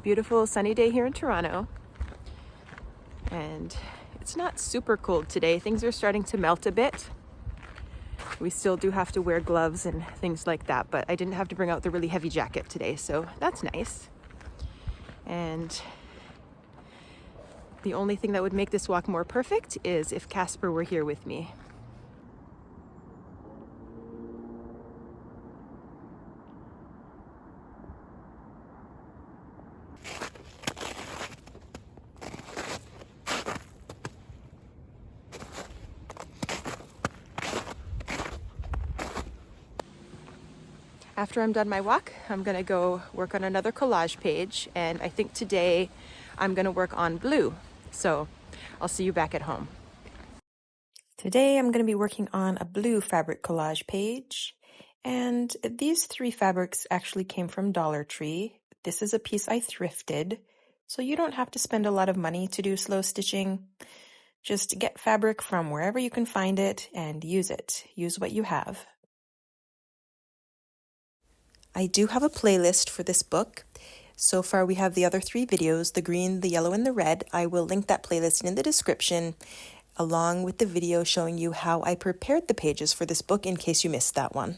beautiful sunny day here in Toronto, and it's not super cold today. Things are starting to melt a bit. We still do have to wear gloves and things like that, but I didn't have to bring out the really heavy jacket today, so that's nice. And the only thing that would make this walk more perfect is if Casper were here with me. After I'm done my walk, I'm gonna go work on another collage page, and I think today I'm gonna work on blue. So I'll see you back at home. Today I'm gonna be working on a blue fabric collage page, and these 3 fabrics actually came from Dollar Tree. This is a piece I thrifted, so you don't have to spend a lot of money to do slow stitching. Just get fabric from wherever you can find it and use it. Use what you have. I do have a playlist for this book. So far we have the other 3 videos, the green, the yellow, and the red. I will link that playlist in the description, along with the video showing you how I prepared the pages for this book in case you missed that one.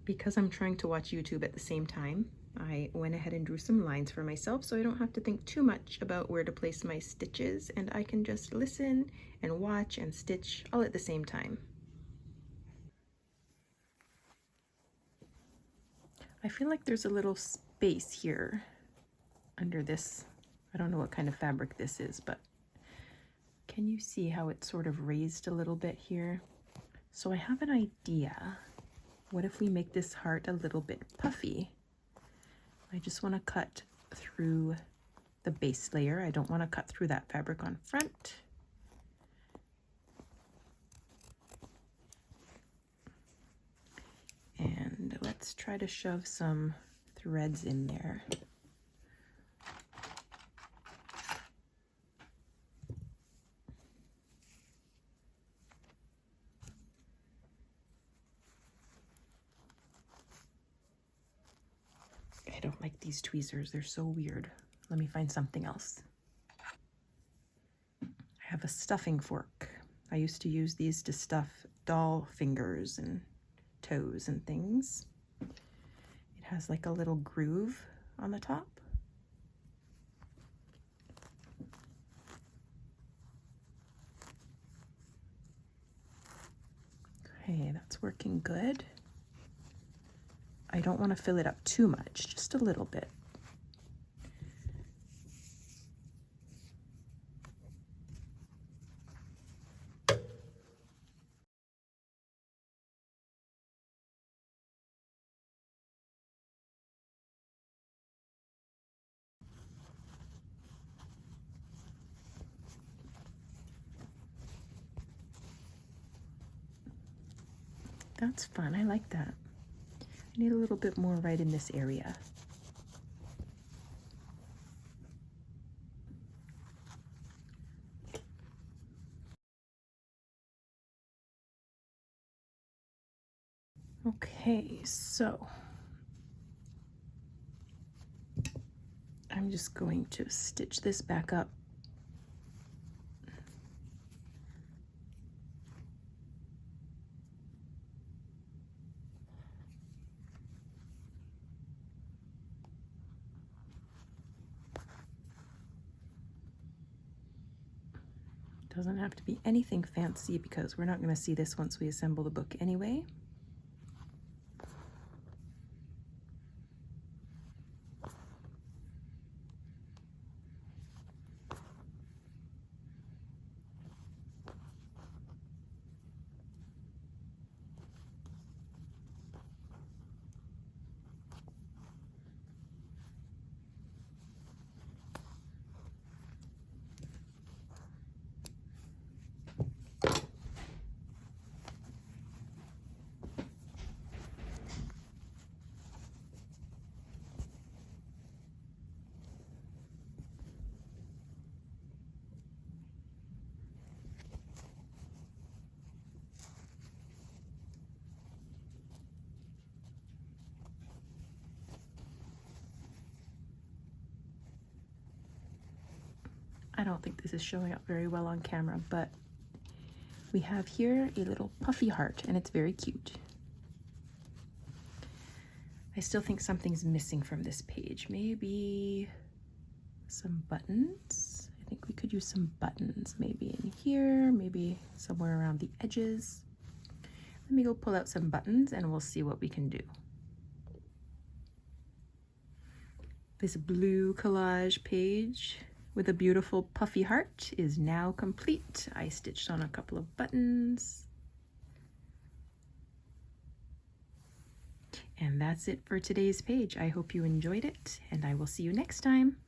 because I'm trying to watch YouTube at the same time, I went ahead and drew some lines for myself so I don't have to think too much about where to place my stitches, and I can just listen and watch and stitch all at the same time. I feel like there's a little space here under this. I don't know what kind of fabric this is, but can you see how it's sort of raised a little bit here? So I have an idea. What if we make this heart a little bit puffy? I just want to cut through the base layer. I don't want to cut through that fabric on front. And let's try to shove some threads in there. I don't like these tweezers, they're so weird. Let me find something else. I have a stuffing fork. I used to use these to stuff doll fingers and toes and things. It has like a little groove on the top. Okay, that's working good. I don't want to fill it up too much, just a little bit. That's fun, I like that. I need a little bit more right in this area. Okay, so I'm just going to stitch this back up. Doesn't have to be anything fancy because we're not going to see this once we assemble the book anyway. I don't think this is showing up very well on camera, but we have here a little puffy heart and it's very cute. I still think something's missing from this page. Maybe some buttons. I think we could use some buttons maybe in here, maybe somewhere around the edges. Let me go pull out some buttons and we'll see what we can do. This blue collage page with a beautiful puffy heart is now complete. I stitched on a couple of buttons. And that's it for today's page. I hope you enjoyed it, and I will see you next time.